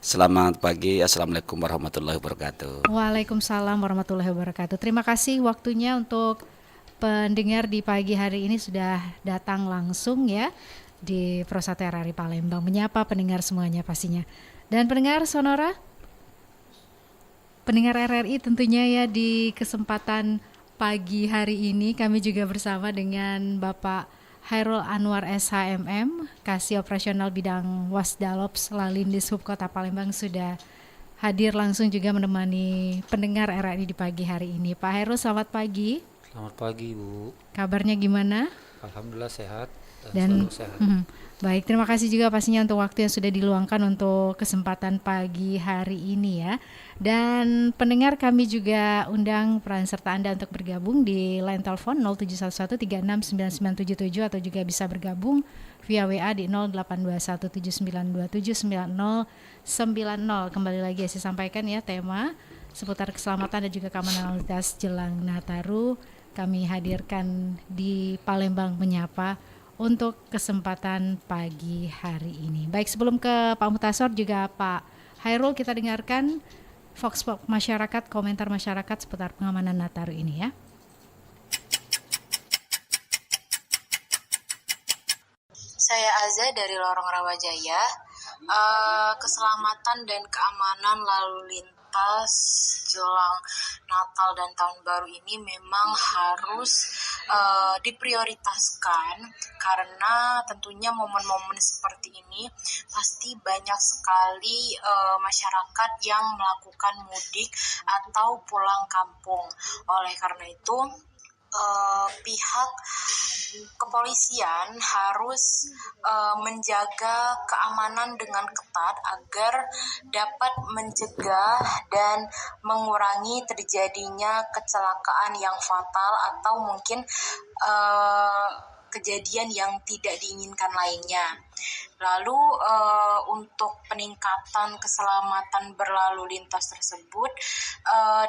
Selamat pagi, Assalamualaikum warahmatullahi wabarakatuh. Waalaikumsalam warahmatullahi wabarakatuh. Terima kasih waktunya untuk pendengar di pagi hari ini sudah datang langsung ya di Prosate RRI Palembang, menyapa pendengar semuanya pastinya. Dan pendengar Sonora, pendengar RRI tentunya ya di kesempatan pagi hari ini kami juga bersama dengan Bapak Hairul Anwar SHMM, Kasih Operasional Bidang Wasdalops Lalindis Hub Kota Palembang sudah hadir langsung juga menemani pendengar RRI di pagi hari ini. Pak Hairul, selamat pagi. Selamat pagi, Bu. Kabarnya gimana? Alhamdulillah sehat dan Dan selalu sehat. baik, terima kasih juga pastinya untuk waktu yang sudah diluangkan untuk kesempatan pagi hari ini ya. Dan pendengar, kami juga undang peran serta Anda untuk bergabung di line telepon 0711369977 atau juga bisa bergabung via WA di 082179279090. Kembali lagi saya sampaikan ya, tema seputar keselamatan dan juga keamanan lalu lintas jelang Nataru kami hadirkan di Palembang Menyapa untuk kesempatan pagi hari ini. Baik, sebelum ke Pak Mutasor juga Pak Hairul, kita dengarkan Vox Pop masyarakat, komentar masyarakat seputar pengamanan Nataru ini ya. Saya Aza dari Lorong Rawajaya. Keselamatan dan keamanan lalu lintas jelang Natal dan Tahun Baru ini memang harus diprioritaskan karena tentunya momen-momen seperti ini pasti banyak sekali masyarakat yang melakukan mudik atau pulang kampung. Oleh karena itu pihak kepolisian harus menjaga keamanan dengan ketat agar dapat mencegah dan mengurangi terjadinya kecelakaan yang fatal atau mungkin kejadian yang tidak diinginkan lainnya. Lalu untuk peningkatan keselamatan berlalu lintas tersebut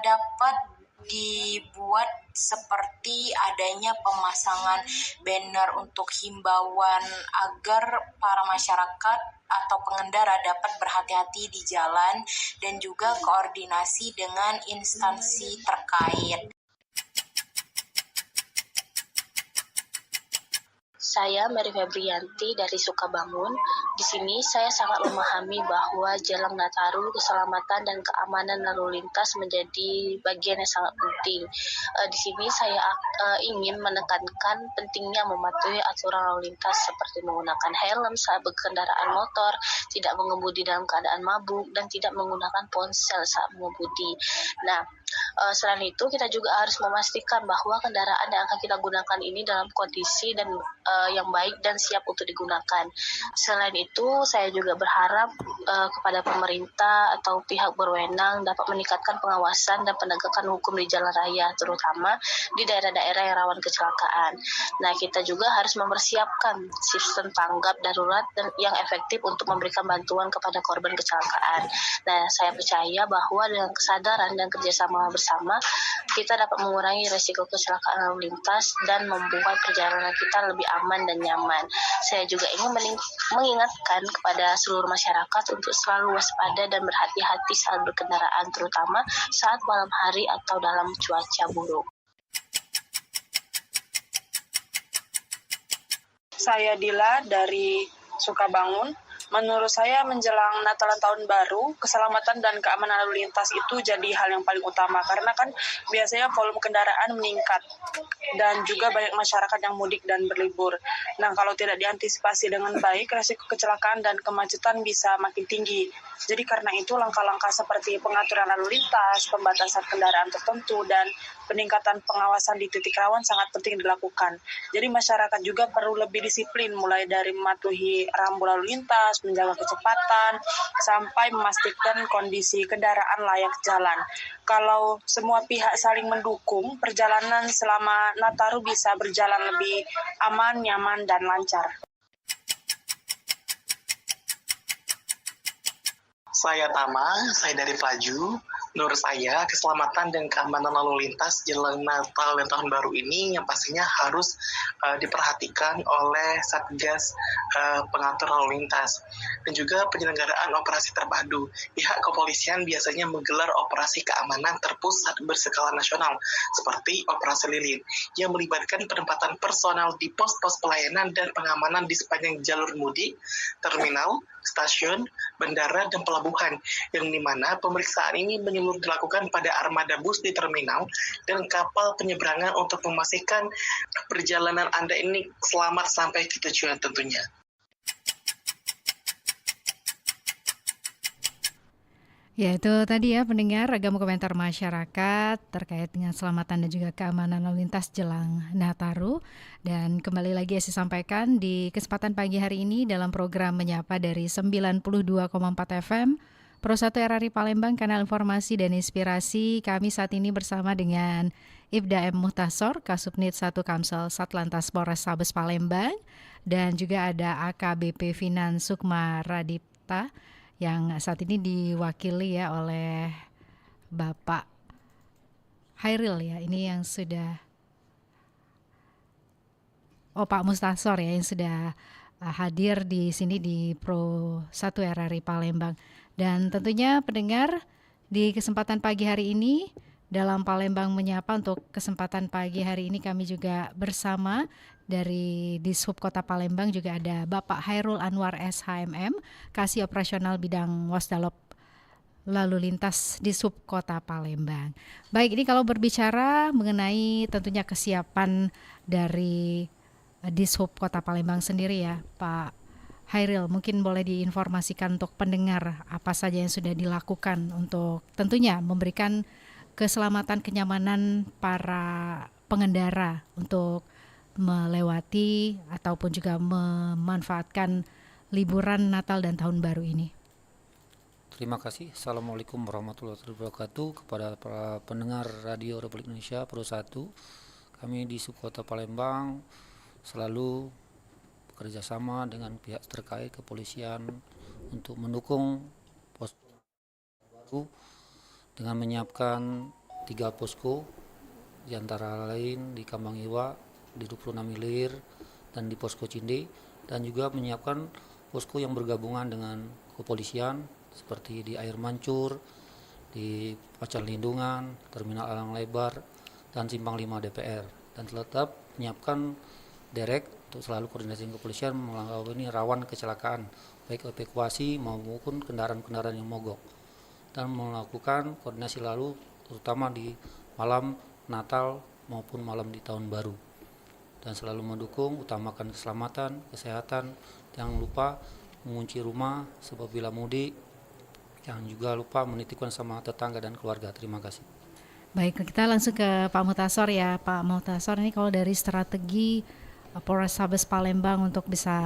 dapat dibuat seperti adanya pemasangan banner untuk himbauan agar para masyarakat atau pengendara dapat berhati-hati di jalan dan juga koordinasi dengan instansi terkait. Saya Mary Febrianti dari Sukabangun. Di sini saya sangat memahami bahwa jelang Nataru keselamatan dan keamanan lalu lintas menjadi bagian yang sangat penting. Di sini saya ingin menekankan pentingnya mematuhi aturan lalu lintas seperti menggunakan helm saat berkendaraan motor, tidak mengemudi dalam keadaan mabuk, dan tidak menggunakan ponsel saat mengemudi. Nah, selain itu kita juga harus memastikan bahwa kendaraan yang akan kita gunakan ini dalam kondisi dan yang baik dan siap untuk digunakan. Selain itu, saya juga berharap kepada pemerintah atau pihak berwenang dapat meningkatkan pengawasan dan penegakan hukum di jalan raya, terutama di daerah-daerah yang rawan kecelakaan. Nah, kita juga harus mempersiapkan sistem tanggap darurat dan yang efektif untuk memberikan bantuan kepada korban kecelakaan. Nah, saya percaya bahwa dengan kesadaran dan kerjasama bersama, kita dapat mengurangi risiko kecelakaan lalu lintas dan membuat perjalanan kita lebih aman dan nyaman. Saya juga ingin mengingatkan kepada seluruh masyarakat untuk selalu waspada dan berhati-hati saat berkendaraan, terutama saat malam hari atau dalam cuaca buruk. Saya Dila dari Sukabangun. Menurut saya menjelang Natal dan Tahun Baru, keselamatan dan keamanan lalu lintas itu jadi hal yang paling utama karena kan biasanya volume kendaraan meningkat dan juga banyak masyarakat yang mudik dan berlibur. Nah, kalau tidak diantisipasi dengan baik, risiko kecelakaan dan kemacetan bisa makin tinggi. Jadi karena itu langkah-langkah seperti pengaturan lalu lintas, pembatasan kendaraan tertentu, dan peningkatan pengawasan di titik rawan sangat penting dilakukan. Jadi masyarakat juga perlu lebih disiplin mulai dari mematuhi rambu lalu lintas, menjaga kecepatan, sampai memastikan kondisi kendaraan layak jalan. Kalau semua pihak saling mendukung, perjalanan selama Nataru bisa berjalan lebih aman, nyaman, dan lancar. Saya Tama, saya dari Pelaju. Menurut saya, keselamatan dan keamanan lalu lintas jelang Natal dan Tahun Baru ini yang pastinya harus diperhatikan oleh Satgas Pengatur Lalu Lintas dan juga penyelenggaraan operasi terpadu. Pihak kepolisian biasanya menggelar operasi keamanan terpusat berskala nasional seperti Operasi Lilin yang melibatkan penempatan personal di pos-pos pelayanan dan pengamanan di sepanjang jalur mudik, terminal, stasiun, bandara, dan pelabuhan, yang dimana pemeriksaan ini menyeluruh dilakukan pada armada bus di terminal dan kapal penyeberangan untuk memastikan perjalanan Anda ini selamat sampai ke tujuan tentunya. Ya, itu tadi ya pendengar ragam komentar masyarakat terkait dengan keselamatan dan juga keamanan lalu lintas jelang Nataru. Dan kembali lagi saya sampaikan di kesempatan pagi hari ini dalam program Menyapa dari 92,4 FM Pro 1 RRI Palembang, kanal informasi dan inspirasi. Kami saat ini bersama dengan Ibda M. Muhtasor, Kasubnit 1 Kamsel Satlantas Polrestabes Palembang, dan juga ada AKBP Finan Sukma Radipta yang saat ini diwakili ya oleh Bapak Hairil ya. Ini yang sudah Pak Mustasor ya yang sudah hadir di sini di Pro 1 RRI Palembang. Dan tentunya pendengar di kesempatan pagi hari ini dalam Palembang Menyapa, untuk kesempatan pagi hari ini kami juga bersama dari Dishub Kota Palembang juga ada Bapak Hairul Anwar SHMM, Kasih Operasional Bidang Wasdalop Lalu Lintas Dishub Kota Palembang. Baik, ini kalau berbicara mengenai tentunya kesiapan dari Dishub Kota Palembang sendiri ya, Pak Hairil, mungkin boleh diinformasikan untuk pendengar apa saja yang sudah dilakukan untuk tentunya memberikan keselamatan kenyamanan para pengendara untuk melewati ataupun juga memanfaatkan liburan Natal dan Tahun Baru ini. Terima kasih. Assalamualaikum warahmatullahi wabarakatuh kepada para pendengar Radio Republik Indonesia Pro 1. Kami di Subkota Palembang selalu bekerjasama dengan pihak terkait kepolisian untuk mendukung pos baru dengan menyiapkan 3 posko, di antara lain di Kambang Iwa, di 26 Milir, dan di Posko Cinde, dan juga menyiapkan posko yang bergabungan dengan kepolisian seperti di Air Mancur, di Pacar Lindungan, Terminal Alang Lebar, dan Simpang 5 DPR, dan tetap menyiapkan derek untuk selalu koordinasi dengan kepolisian menangani rawan kecelakaan baik evakuasi maupun kendaraan-kendaraan yang mogok, dan melakukan koordinasi lalu terutama di malam Natal maupun malam di Tahun Baru, dan selalu mendukung utamakan keselamatan, kesehatan, jangan lupa mengunci rumah apabila mudik, jangan juga lupa menitipkan sama tetangga dan keluarga. Terima kasih. Baik, kita langsung ke Pak Muhtasor ya. Pak Muhtasor, ini kalau dari strategi Polrestabes Palembang untuk bisa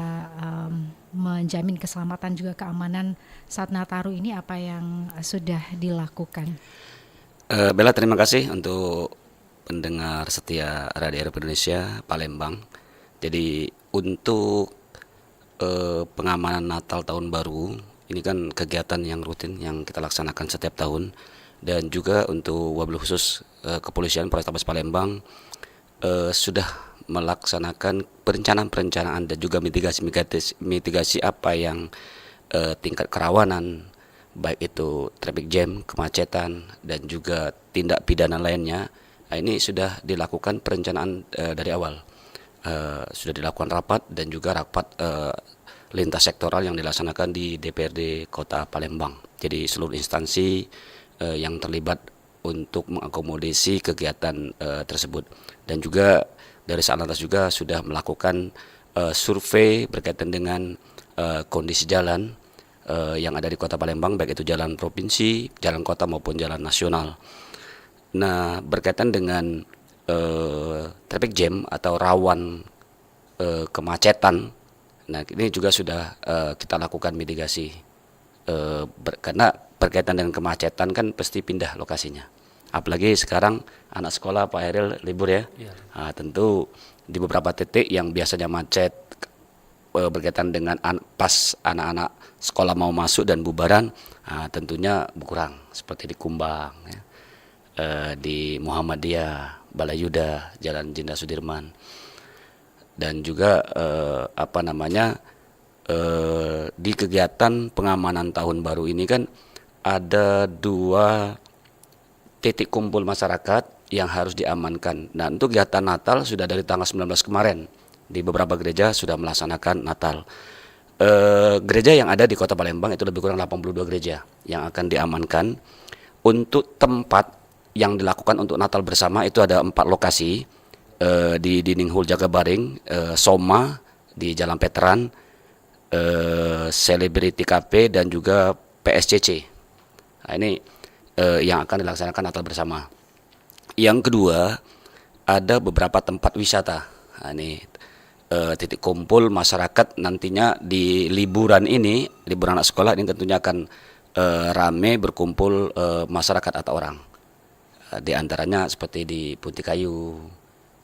menjamin keselamatan juga keamanan saat Nataru ini, apa yang sudah dilakukan? Bella, terima kasih untuk pendengar setia Radio Republik Indonesia Palembang. Jadi untuk pengamanan Natal Tahun Baru ini kan kegiatan yang rutin yang kita laksanakan setiap tahun, dan juga untuk wabil khusus kepolisian Polrestabes Palembang sudah melaksanakan perencanaan dan juga mitigasi apa yang tingkat kerawanan, baik itu traffic jam, kemacetan, dan juga tindak pidana lainnya. Nah, ini sudah dilakukan perencanaan dari awal. Sudah dilakukan rapat dan juga rapat lintas sektoral yang dilaksanakan di DPRD Kota Palembang. Jadi seluruh instansi yang terlibat untuk mengakomodasi kegiatan tersebut, dan juga dari Satlantas juga sudah melakukan survei berkaitan dengan kondisi jalan yang ada di Kota Palembang, baik itu jalan provinsi, jalan kota maupun jalan nasional. Nah, berkaitan dengan traffic jam atau rawan kemacetan, nah ini juga sudah kita lakukan mitigasi karena berkaitan dengan kemacetan kan pasti pindah lokasinya. Apalagi sekarang anak sekolah Pak Hairil libur ya. Nah, tentu di beberapa titik yang biasanya macet berkaitan dengan pas anak-anak sekolah mau masuk dan bubaran, tentunya berkurang seperti di Kumbang, ya, di Muhammadiyah, Balayuda, Jalan Jenderal Sudirman, dan juga di kegiatan pengamanan tahun baru ini kan ada 2 titik kumpul masyarakat yang harus diamankan. Nah, untuk kegiatan Natal sudah dari tanggal 19 kemarin di beberapa gereja sudah melaksanakan Natal. Gereja yang ada di Kota Palembang itu lebih kurang 82 gereja yang akan diamankan. Untuk tempat yang dilakukan untuk Natal bersama itu ada 4 lokasi, di Dining Hall Jagabaring, Soma di Jalan Veteran, Celebrity Cafe, dan juga PSCC. Nah, ini yang akan dilaksanakan Natal bersama. Yang kedua, ada beberapa tempat wisata. Nah, ini titik kumpul masyarakat nantinya di liburan ini, liburan anak sekolah ini tentunya akan rame berkumpul masyarakat atau orang. Di antaranya seperti di Punti Kayu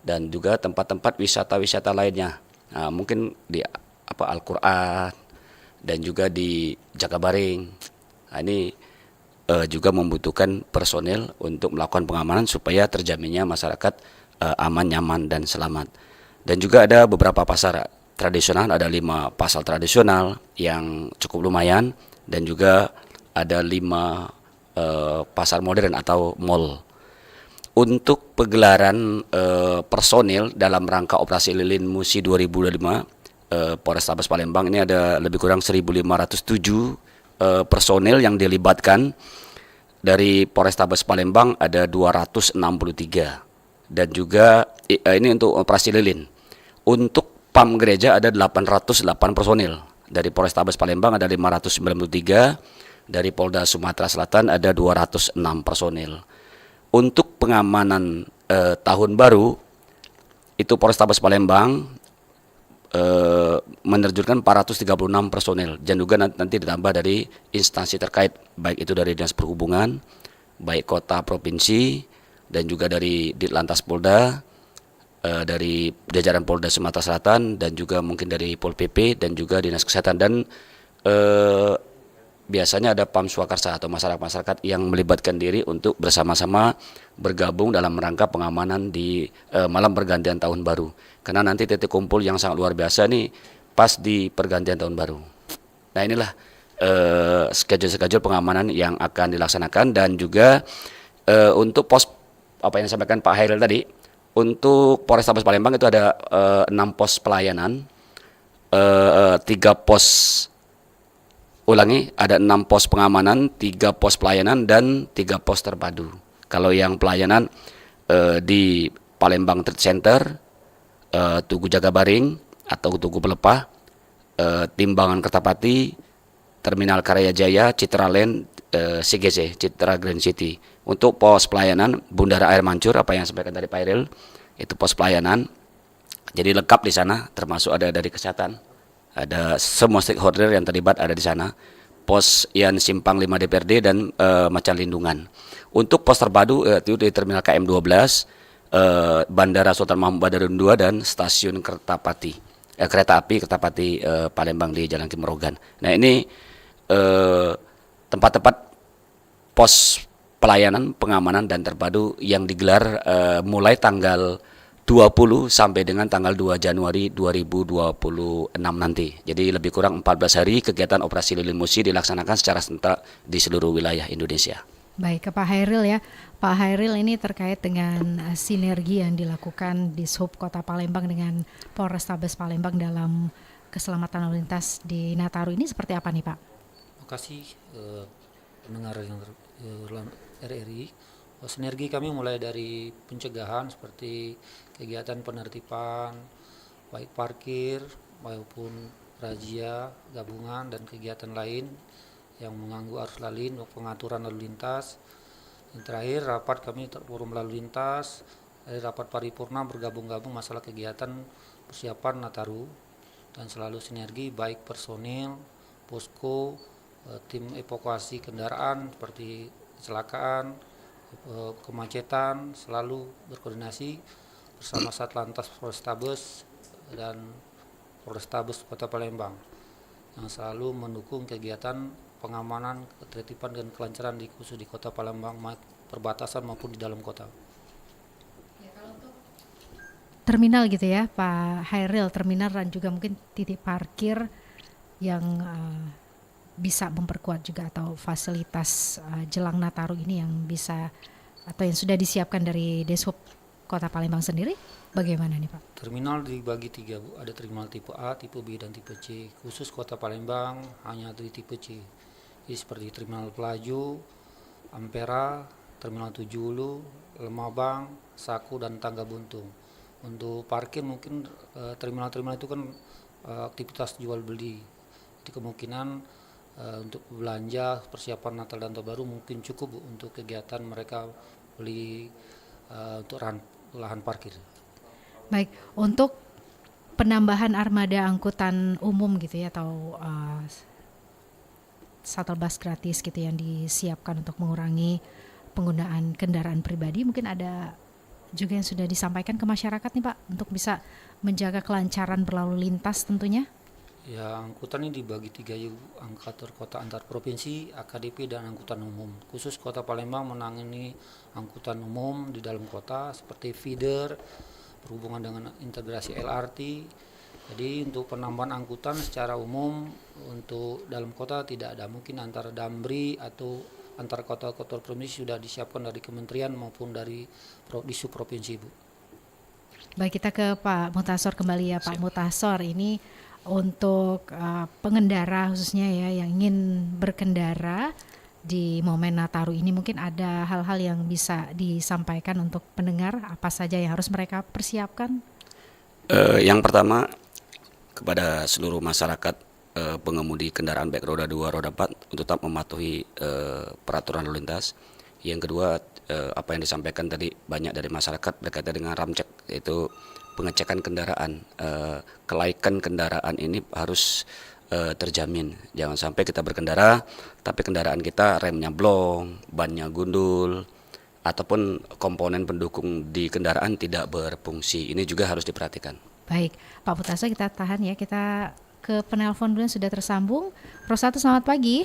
dan juga tempat-tempat wisata-wisata lainnya. Nah, mungkin di Al-Quran dan juga di Jakabaring. Nah, ini juga membutuhkan personel untuk melakukan pengamanan supaya terjaminnya masyarakat aman, nyaman, dan selamat. Dan juga ada beberapa pasar tradisional, ada 5 pasar tradisional yang cukup lumayan, dan juga ada 5 pasar modern atau mall. Untuk pegelaran personil dalam rangka operasi lilin Musi 2025, Polrestabes Palembang ini ada lebih kurang 1.507 personil yang dilibatkan. Dari Polrestabes Palembang ada 263, dan juga ini untuk operasi lilin. Untuk PAM gereja ada 808 personil. Dari Polrestabes Palembang ada 593, dari Polda Sumatera Selatan ada 206 personil. Untuk pengamanan tahun baru itu Polrestabes Palembang menerjunkan 436 personel, dan juga nanti ditambah dari instansi terkait, baik itu dari Dinas Perhubungan, baik kota, provinsi, dan juga dari Ditlantas Polda, dari jajaran Polda Sumatera Selatan, dan juga mungkin dari Pol PP dan juga Dinas Kesehatan. Dan biasanya ada Pam Swakarsa atau masyarakat yang melibatkan diri untuk bersama-sama bergabung dalam rangka pengamanan di malam pergantian tahun baru. Karena nanti titik kumpul yang sangat luar biasa nih pas di pergantian tahun baru. Nah, inilah schedule pengamanan yang akan dilaksanakan. Dan juga untuk pos apa yang disampaikan Pak Hairil tadi, untuk Polrestabes Palembang itu ada 6 pos pelayanan, 3 pos ada 6 pos pengamanan, 3 pos pelayanan, dan 3 pos terpadu. Kalau yang pelayanan di Palembang Trade Center, Tugu Jagabaring atau Tugu Pelepah, Timbangan Kertapati, Terminal Karya Jaya, Citra Land, CGC, Citra Grand City. Untuk pos pelayanan Bundara Air Mancur, apa yang disampaikan dari Pak Iril, itu pos pelayanan. Jadi lengkap di sana, termasuk ada dari kesehatan. Ada semua stakeholder yang terlibat ada di sana. Pos yang Simpang 5 DPRD dan Macan Lindungan. Untuk pos terpadu itu di Terminal KM 12, Bandara Sultan Mahmud Badarudin II, dan Stasiun Kereta Api Kertapati Palembang di Jalan Timorogan. Nah, ini tempat-tempat pos pelayanan, pengamanan, dan terpadu yang digelar mulai tanggal 20 sampai dengan tanggal 2 Januari 2026 nanti. Jadi lebih kurang 14 hari kegiatan operasi lilin Musi dilaksanakan secara serentak di seluruh wilayah Indonesia. Baik, ke Pak Hairil ya. Pak Hairil, ini terkait dengan sinergi yang dilakukan di Sub Kota Palembang dengan Polrestabes Palembang dalam keselamatan lalu lintas di Nataru ini seperti apa nih, Pak? Terima kasih pendengar yang RRI. Sinergi kami mulai dari pencegahan seperti kegiatan penertiban, baik parkir maupun razia gabungan dan kegiatan lain yang mengganggu arus lalu lintas, pengaturan lalu lintas. Yang terakhir, rapat kami forum lalu lintas, dari rapat paripurna bergabung-gabung masalah kegiatan persiapan Nataru, dan selalu sinergi baik personil, posko, tim evakuasi kendaraan seperti kecelakaan, kemacetan, selalu berkoordinasi bersama Satlantas Polrestabes dan Polrestabes Kota Palembang yang selalu mendukung kegiatan pengamanan, ketertiban dan kelancaran khusus di Kota Palembang, perbatasan maupun di dalam kota. Terminal gitu ya Pak Hairil, terminal dan juga mungkin titik parkir yang bisa memperkuat juga atau fasilitas jelang Nataru ini yang bisa atau yang sudah disiapkan dari Deshub Kota Palembang sendiri, bagaimana nih Pak? Terminal dibagi 3 Bu, ada terminal tipe A, tipe B dan tipe C. Khusus Kota Palembang hanya di tipe C. Jadi seperti Terminal Pelaju, Ampera, Terminal 7 Hulu, Lemabang, Saku dan Tangga Buntung. Untuk parkir mungkin terminal-terminal itu kan aktivitas jual beli. Jadi kemungkinan untuk belanja persiapan Natal dan Tahun Baru mungkin cukup Bu, untuk kegiatan mereka beli untuk lahan parkir. Baik, untuk penambahan armada angkutan umum gitu ya atau shuttle bus gratis gitu yang disiapkan untuk mengurangi penggunaan kendaraan pribadi, mungkin ada juga yang sudah disampaikan ke masyarakat nih Pak untuk bisa menjaga kelancaran berlalu lintas tentunya. Ya, angkutan ini dibagi 3 ya, angkutan kota antar provinsi, AKDP dan angkutan umum. Khusus Kota Palembang menangani angkutan umum di dalam kota seperti feeder, berhubungan dengan integrasi LRT. Jadi untuk penambahan angkutan secara umum untuk dalam kota tidak ada, mungkin antara Damri atau antar kota-kota provinsi sudah disiapkan dari kementerian maupun dari Disub provinsi Bu. Baik, kita ke Pak Muhtasor kembali ya Pak Muhtasor, ini untuk pengendara khususnya ya yang ingin berkendara di momen Nataru ini, mungkin ada hal-hal yang bisa disampaikan untuk pendengar, apa saja yang harus mereka persiapkan? Yang pertama, kepada seluruh masyarakat pengemudi kendaraan baik roda 2, roda 4 untuk tetap mematuhi peraturan lalu lintas. Yang kedua, apa yang disampaikan tadi banyak dari masyarakat berkaitan dengan ramcek, yaitu pengecekan kendaraan. Kelaikan kendaraan ini harus terjamin. Jangan sampai kita berkendara tapi kendaraan kita remnya blong, bannya gundul, ataupun komponen pendukung di kendaraan tidak berfungsi. Ini juga harus diperhatikan. Baik, Pak Muhtasor, kita tahan ya, kita ke penelpon dulu yang sudah tersambung. Rosatu, selamat pagi.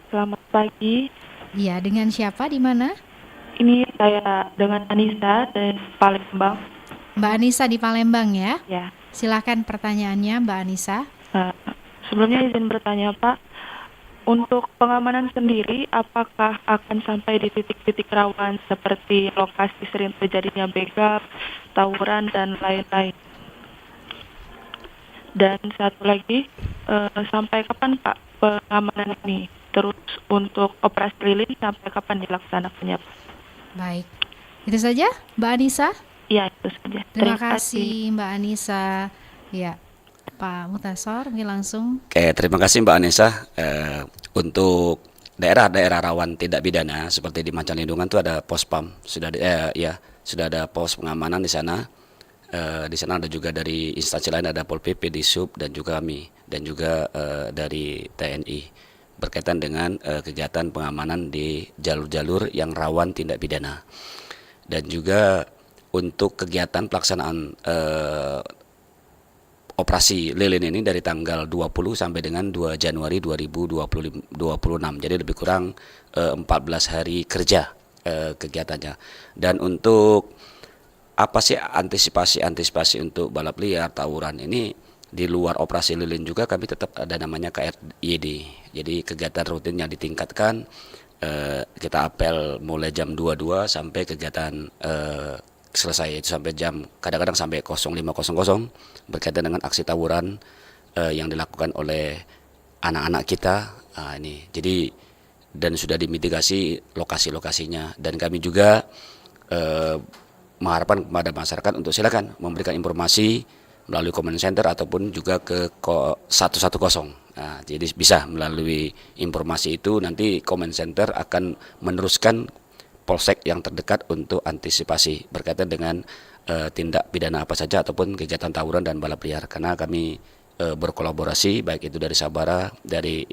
Selamat pagi. Iya, dengan siapa, di mana? Ini saya dengan Anissa dari Palembang. Mbak Anissa di Palembang ya? Ya. Silakan pertanyaannya Mbak Anissa. Sebelumnya izin bertanya Pak, untuk pengamanan sendiri apakah akan sampai di titik-titik rawan seperti lokasi sering terjadinya begal, tawuran dan lain-lain? Dan satu lagi, sampai kapan Pak pengamanan ini? Terus untuk operasi lilin sampai kapan dilaksanakannya Pak? Baik, itu saja Mbak Anissa? Iya, itu saja. Terima kasih Mbak Anissa. Ya, Pak Muhtasor mungkin langsung. Oke, terima kasih Mbak Anissa. Untuk daerah-daerah rawan tindak pidana seperti di Macan Lindungan itu ada pos PAM, sudah ada pos pengamanan di sana. Di sana ada juga dari instansi lain, ada Pol PP, Disub dan juga kami, dan juga dari TNI berkaitan dengan kegiatan pengamanan di jalur-jalur yang rawan tindak pidana. Dan juga untuk kegiatan pelaksanaan operasi lilin ini dari tanggal 20 sampai dengan 2 Januari 2026. Jadi lebih kurang 14 hari kerja kegiatannya. Dan untuk apa sih antisipasi untuk balap liar, tawuran ini, di luar operasi lilin juga kami tetap ada namanya KRYD. Jadi kegiatan rutin yang ditingkatkan, kita apel mulai jam 22 sampai kegiatan selesai, itu sampai jam kadang-kadang sampai 05.00 berkaitan dengan aksi tawuran yang dilakukan oleh anak-anak kita. Ini jadi, dan sudah dimitigasi lokasi-lokasinya, dan kami juga mengharapkan kepada masyarakat untuk silakan memberikan informasi melalui comment center ataupun juga ke 110. Nah, jadi bisa melalui informasi itu nanti comment center akan meneruskan polsek yang terdekat untuk antisipasi berkaitan dengan tindak pidana apa saja ataupun kegiatan tawuran dan balap liar, karena kami berkolaborasi baik itu dari Sabara, dari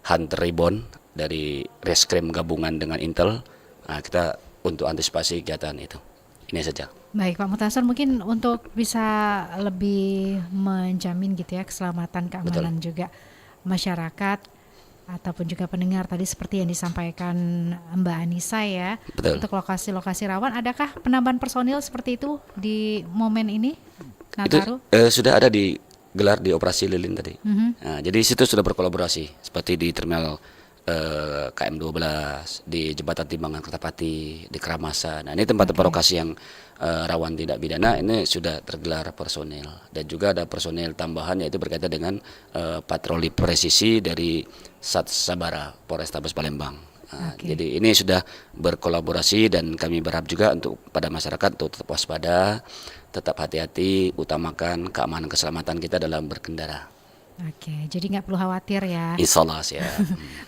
Hunter Ribbon, dari Reskrim gabungan dengan Intel. Nah, kita untuk antisipasi kegiatan itu. Ini saja. Baik Pak Mutasor, mungkin untuk bisa lebih menjamin gitu ya keselamatan keamanan juga masyarakat ataupun juga pendengar tadi seperti yang disampaikan Mbak Anissa ya. Betul. Untuk lokasi-lokasi rawan, adakah penambahan personil seperti itu di momen ini Itu Nataru? sudah ada digelar di operasi lilin tadi. Mhm. Nah, jadi situ sudah berkolaborasi seperti di terminal KM12, di Jembatan Timbangan Kertapati, di Keramasan. Nah, ini tempat-tempat lokasi yang rawan tindak pidana, ini sudah tergelar personil. Dan juga ada personil tambahan yaitu berkaitan dengan patroli presisi dari Sat Sabara Polrestabes Palembang. Nah, jadi ini sudah berkolaborasi dan kami berharap juga untuk pada masyarakat untuk tetap waspada, tetap hati-hati, utamakan keamanan keselamatan kita dalam berkendara. Oke, jadi nggak perlu khawatir ya. Insya Allah ya.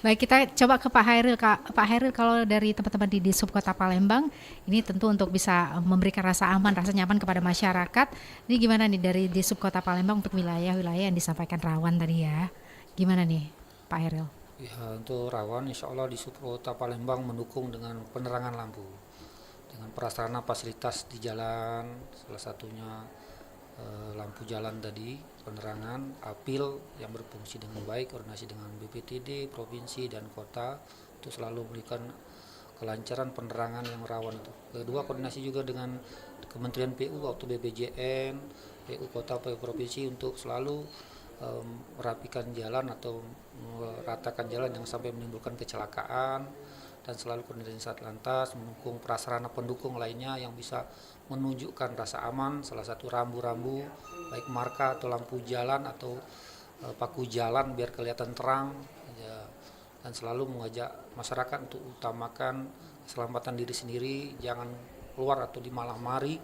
Baik, kita coba ke Pak Hairil. Pak Hairil, kalau dari teman-teman di Subkota Palembang, ini tentu untuk bisa memberikan rasa aman, rasa nyaman kepada masyarakat. Ini gimana nih dari di Subkota Palembang untuk wilayah-wilayah yang disampaikan rawan tadi ya? Gimana nih Pak Hairil? Ya, untuk rawan insya Allah di Subkota Palembang mendukung dengan penerangan lampu, dengan prasarana fasilitas di jalan, salah satunya lampu jalan tadi, penerangan, apil yang berfungsi dengan baik, koordinasi dengan BPTD, provinsi dan kota untuk selalu memberikan kelancaran penerangan yang rawan itu. Kedua, koordinasi juga dengan Kementerian PU atau BPJN, PU kota, PU provinsi untuk selalu merapikan jalan atau meratakan jalan yang sampai menimbulkan kecelakaan, dan selalu koordinasi Satlantas mendukung prasarana pendukung lainnya yang bisa menunjukkan rasa aman, salah satu rambu-rambu baik marka atau lampu jalan atau paku jalan biar kelihatan terang ya. Dan selalu mengajak masyarakat untuk utamakan keselamatan diri sendiri, jangan keluar atau di malam hari,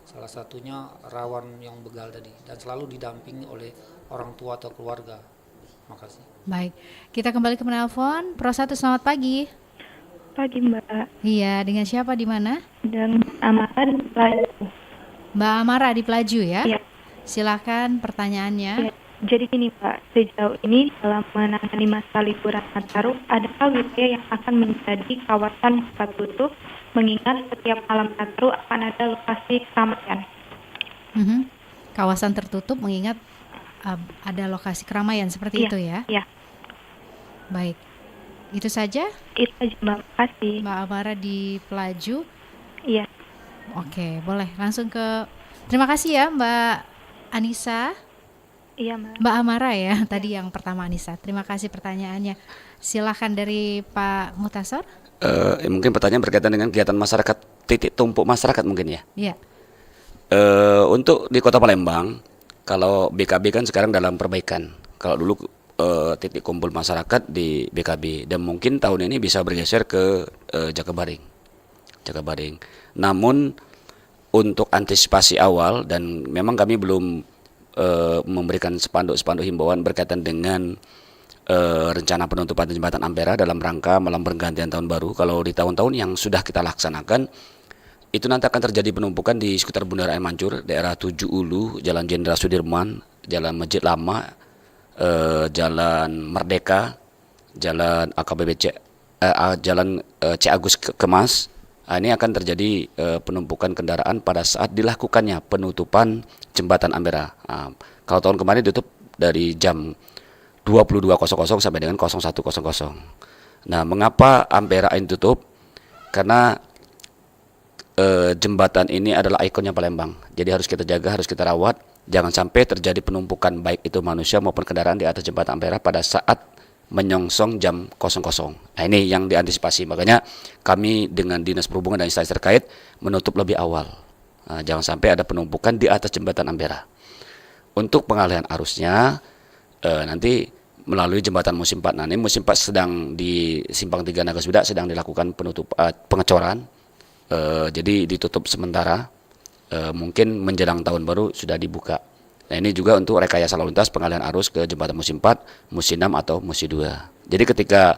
salah satunya rawan yang begal tadi, dan selalu didampingi oleh orang tua atau keluarga. Makasih. Baik, kita kembali ke penelpon. Pro 1, selamat pagi. Pagi Mbak, Iya, dengan siapa di mana? dan Amara di Pelaju. Mbak Amara di Pelaju ya? Iya. Silakan pertanyaannya. Ya, jadi gini Pak, sejauh ini dalam menangani masa liburan Nataru, adakah wilayah yang akan menjadi kawasan buka tutup mengingat setiap malam Nataru akan ada lokasi keramaian? Mhm. Kawasan tertutup mengingat ada lokasi keramaian seperti Iya, itu ya? Iya, Baik, itu saja itu aja Mbak, makasih. Mbak Amara di Pelaju. Iya, Oke, boleh langsung ke. Terima kasih ya Mbak Anissa. iya Mbak. Mbak Amara ya, tadi yang pertama Anissa. Terima kasih pertanyaannya. Silahkan dari Pak Mutasor. Mungkin pertanyaan berkaitan dengan kegiatan masyarakat, titik tumpuk masyarakat mungkin ya. Iya. Untuk di Kota Palembang, kalau BKB kan sekarang dalam perbaikan. Kalau dulu titik kumpul masyarakat di BKB, dan mungkin tahun ini bisa bergeser ke Jakabaring. Namun untuk antisipasi awal, dan memang kami belum memberikan spanduk-spanduk himbauan berkaitan dengan rencana penutupan jembatan Ampera dalam rangka malam pergantian tahun baru. Kalau di tahun-tahun yang sudah kita laksanakan, itu nanti akan terjadi penumpukan di sekitar Bundaran Air Mancur, daerah Tujuh Ulu, Jalan Jenderal Sudirman, Jalan Masjid Lama, Jalan Merdeka, Jalan AKBP Jalan C. Agus Kemas. Ini akan terjadi penumpukan kendaraan pada saat dilakukannya penutupan jembatan Ampera. Kalau tahun kemarin ditutup dari jam 22.00 sampai dengan 01.00. Nah, mengapa Ampera ini tutup? Karena jembatan ini adalah ikonnya Palembang. Jadi harus kita jaga, harus kita rawat. Jangan sampai terjadi penumpukan baik itu manusia maupun kendaraan di atas jembatan Ampera pada saat menyongsong jam 00. Nah, ini yang diantisipasi. Makanya kami dengan Dinas Perhubungan dan instansi terkait menutup lebih awal. Nah, jangan sampai ada penumpukan di atas jembatan Ampera. Untuk pengalihan arusnya nanti melalui jembatan Musim 4. Nah, ini Musim 4 sedang di Simpang 3 Nagasbida sedang dilakukan pengecoran. Jadi ditutup sementara, mungkin menjelang tahun baru sudah dibuka. Nah, ini juga untuk rekayasa lalu lintas pengalihan arus ke jembatan Musim 4, Musim 6 atau Musim 2. Jadi ketika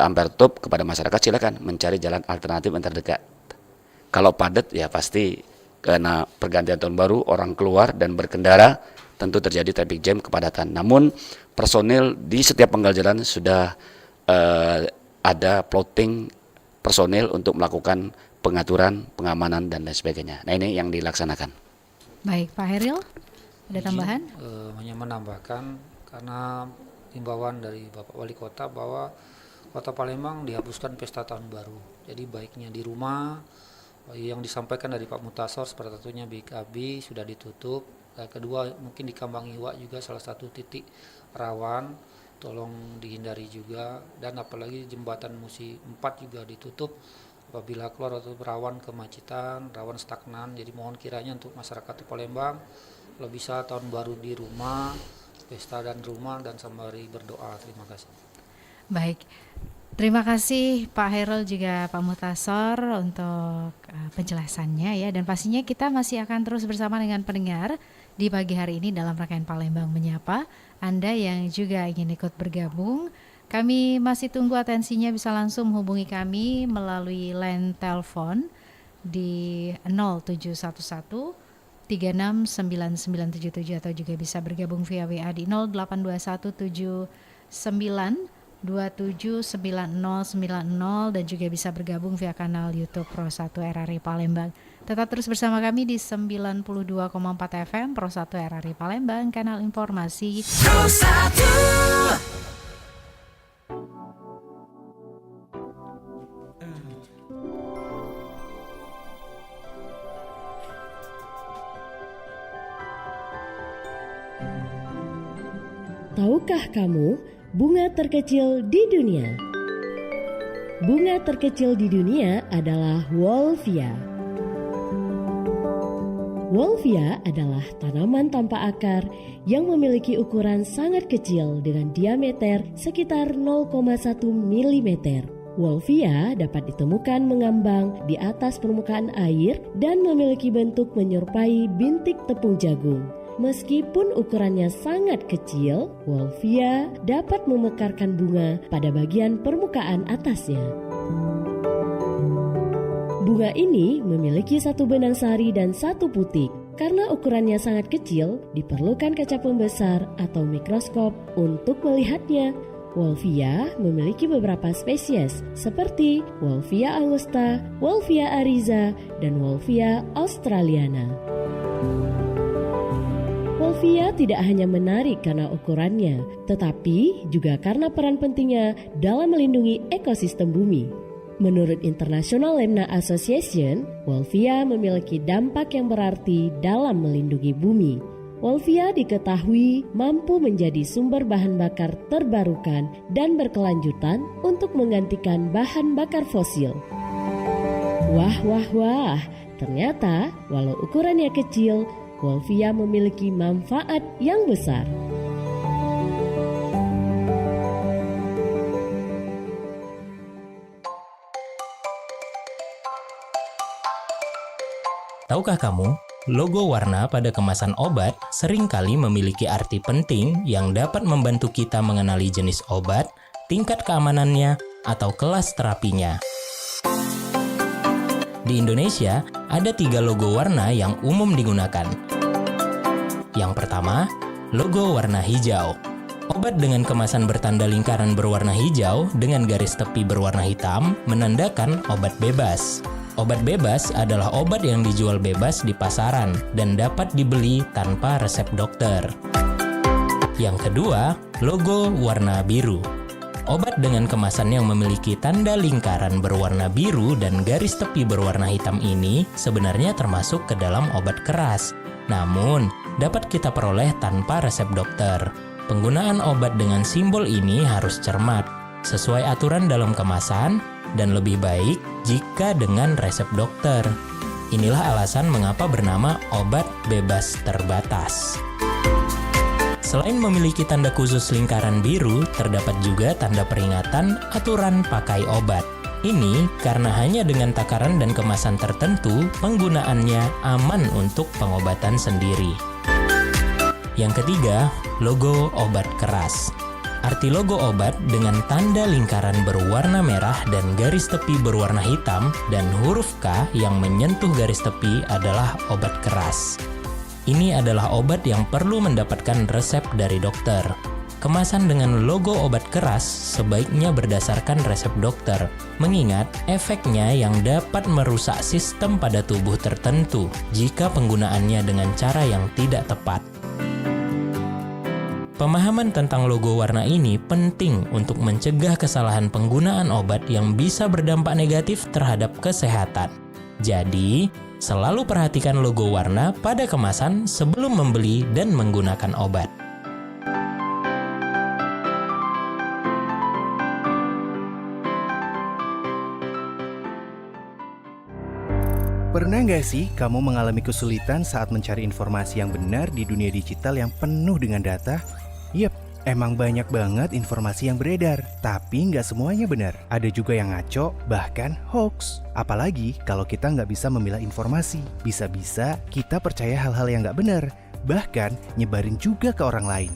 Ampera tutup, kepada masyarakat silakan mencari jalan alternatif yang terdekat. Kalau padat ya pasti karena pergantian tahun baru orang keluar dan berkendara, tentu terjadi traffic jam, kepadatan. Namun personil di setiap penggal jalan sudah ada plotting personil untuk melakukan pengaturan, pengamanan dan lain sebagainya. Nah, ini yang dilaksanakan. Baik, Pak Heril, ada tambahan? Hanya menambahkan karena himbauan dari Bapak Wali Kota bahwa Kota Palembang dihapuskan pesta tahun baru. Jadi baiknya di rumah, yang disampaikan dari Pak Mutasor seperti satunya BKB sudah ditutup. Dan kedua mungkin di Kambang Iwa juga salah satu titik rawan, tolong dihindari juga. Dan apalagi jembatan Musi 4 juga ditutup apabila keluar atau rawan kemacetan, rawan stagnan. Jadi mohon kiranya untuk masyarakat di Palembang kalau bisa tahun baru di rumah, pesta dan rumah, dan sembari berdoa. Terima kasih. Baik, terima kasih Pak Heril juga Pak Mutasor untuk penjelasannya ya. Dan pastinya kita masih akan terus bersama dengan pendengar di pagi hari ini dalam rangkaian Palembang Menyapa. Anda yang juga ingin ikut bergabung, kami masih tunggu atensinya, bisa langsung menghubungi kami melalui line telepon di 0711 369977 atau juga bisa bergabung via WA di 082179279090 dan juga bisa bergabung via kanal YouTube Pro 1 RRI Palembang. Tetap terus bersama kami di 92,4 FM Pro 1 RRI Palembang, kanal informasi Pro 1. Tahukah kamu bunga terkecil di dunia? Bunga terkecil di dunia adalah Wolffia. Wolffia adalah tanaman tanpa akar yang memiliki ukuran sangat kecil dengan diameter sekitar 0,1 mm. Wolffia dapat ditemukan mengambang di atas permukaan air dan memiliki bentuk menyerupai bintik tepung jagung. Meskipun ukurannya sangat kecil, Wolffia dapat memekarkan bunga pada bagian permukaan atasnya. Bunga ini memiliki satu benang sari dan satu putik. Karena ukurannya sangat kecil, diperlukan kaca pembesar atau mikroskop untuk melihatnya. Wolffia memiliki beberapa spesies seperti Wolffia angusta, Wolffia ariza, dan Wolffia australiana. Wolffia tidak hanya menarik karena ukurannya, tetapi juga karena peran pentingnya dalam melindungi ekosistem bumi. Menurut International Lemna Association, Wolffia memiliki dampak yang berarti dalam melindungi bumi. Wolffia diketahui mampu menjadi sumber bahan bakar terbarukan dan berkelanjutan untuk menggantikan bahan bakar fosil. Wah, ternyata walau ukurannya kecil, Wolffia memiliki manfaat yang besar. Tahukah kamu, logo warna pada kemasan obat seringkali memiliki arti penting yang dapat membantu kita mengenali jenis obat, tingkat keamanannya, atau kelas terapinya. Di Indonesia, ada 3 logo warna yang umum digunakan. Yang pertama, logo warna hijau. Obat dengan kemasan bertanda lingkaran berwarna hijau dengan garis tepi berwarna hitam menandakan obat bebas. Obat bebas adalah obat yang dijual bebas di pasaran dan dapat dibeli tanpa resep dokter. Yang kedua, logo warna biru. Obat dengan kemasan yang memiliki tanda lingkaran berwarna biru dan garis tepi berwarna hitam ini sebenarnya termasuk ke dalam obat keras. Namun, dapat kita peroleh tanpa resep dokter. Penggunaan obat dengan simbol ini harus cermat, sesuai aturan dalam kemasan, dan lebih baik jika dengan resep dokter. Inilah alasan mengapa bernama obat bebas terbatas. Selain memiliki tanda khusus lingkaran biru, terdapat juga tanda peringatan aturan pakai obat. Ini karena hanya dengan takaran dan kemasan tertentu, penggunaannya aman untuk pengobatan sendiri. Yang ketiga, logo obat keras. Arti logo obat dengan tanda lingkaran berwarna merah dan garis tepi berwarna hitam dan huruf K yang menyentuh garis tepi adalah obat keras. Ini adalah obat yang perlu mendapatkan resep dari dokter. kemasan dengan logo obat keras sebaiknya berdasarkan resep dokter, mengingat efeknya yang dapat merusak sistem pada tubuh tertentu jika penggunaannya dengan cara yang tidak tepat. Pemahaman tentang logo warna ini penting untuk mencegah kesalahan penggunaan obat yang bisa berdampak negatif terhadap kesehatan. Jadi, selalu perhatikan logo warna pada kemasan sebelum membeli dan menggunakan obat. Pernah nggak sih kamu mengalami kesulitan saat mencari informasi yang benar di dunia digital yang penuh dengan data? Yap, emang banyak banget informasi yang beredar, tapi nggak semuanya benar. Ada juga yang ngaco, bahkan hoax. Apalagi kalau kita nggak bisa memilah informasi. Bisa-bisa kita percaya hal-hal yang nggak benar, bahkan nyebarin juga ke orang lain.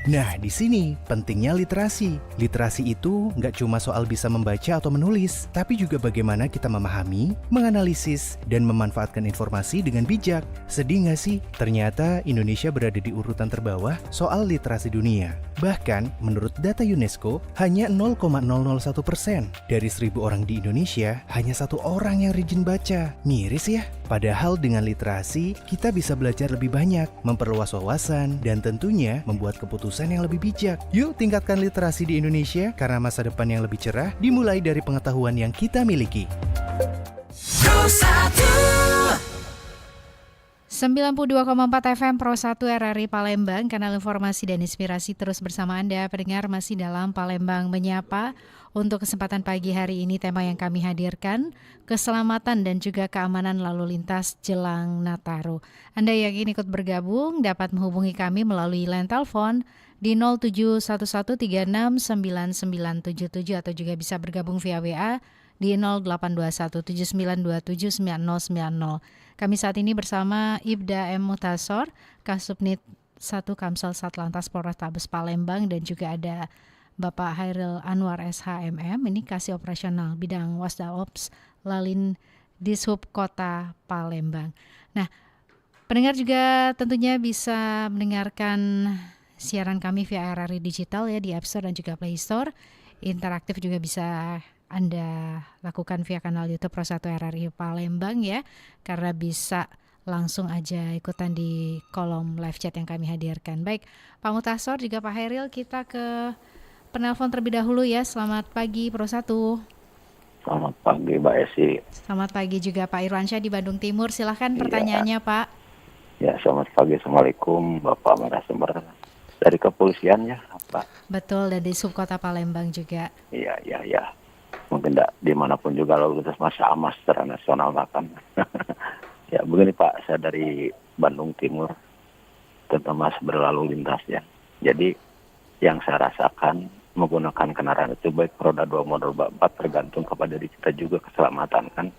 Nah, di sini pentingnya literasi. Literasi itu nggak cuma soal bisa membaca atau menulis, tapi juga bagaimana kita memahami, menganalisis, dan memanfaatkan informasi dengan bijak. Sedih nggak sih? Ternyata Indonesia berada di urutan terbawah soal literasi dunia. Bahkan, menurut data UNESCO, hanya 0,001% dari 1.000 orang di Indonesia, hanya 1 orang yang rajin baca. Miris ya? Padahal dengan literasi, kita bisa belajar lebih banyak, memperluas wawasan, dan tentunya membuat keputusan yang lebih bijak. Yuk tingkatkan literasi di Indonesia, karena masa depan yang lebih cerah dimulai dari pengetahuan yang kita miliki. 92,4 FM Pro 1 RRI Palembang, kanal informasi dan inspirasi terus bersama Anda. Pendengar masih dalam Palembang Menyapa. Untuk kesempatan pagi hari ini tema yang kami hadirkan, keselamatan dan juga keamanan lalu lintas jelang Nataru. Anda yang ingin ikut bergabung dapat menghubungi kami melalui line telepon di 0711369977 atau juga bisa bergabung via WA di 082179279090. Kami saat ini bersama Ibda M. Mutasor, Kasubnit 1 Kamsel Satlantas Polrestabes Palembang, dan juga ada Bapak Hairil Anwar SHMM, ini Kasih Operasional Bidang Wasda Ops Lalin Dishub Kota Palembang. Nah, pendengar juga tentunya bisa mendengarkan siaran kami via RRI Digital ya di App Store dan juga Play Store. Interaktif juga bisa Anda lakukan via kanal YouTube Pro 1 RRI Palembang ya, karena bisa langsung aja ikutan di kolom live chat yang kami hadirkan. Baik, Pak Mutasor juga Pak Hairil, kita ke penelpon terlebih dahulu ya. Selamat pagi Pro 1. Selamat pagi Mbak Esi. Selamat pagi juga Pak Irwansyah di Bandung Timur. Silahkan pertanyaannya Pak. Ya, selamat pagi. Assalamualaikum Bapak narasumber dari kepolisian ya Pak. Betul, dari Subkota Palembang juga. Iya. Mungkin dimanapun juga lalu lintas masa amas secara nasional bahkan. Ya begini Pak, saya dari Bandung Timur, terutama berlalu lintas ya. Jadi yang saya rasakan menggunakan kendaraan itu baik roda 2 maupun roda 4 tergantung kepada diri kita juga keselamatan kan.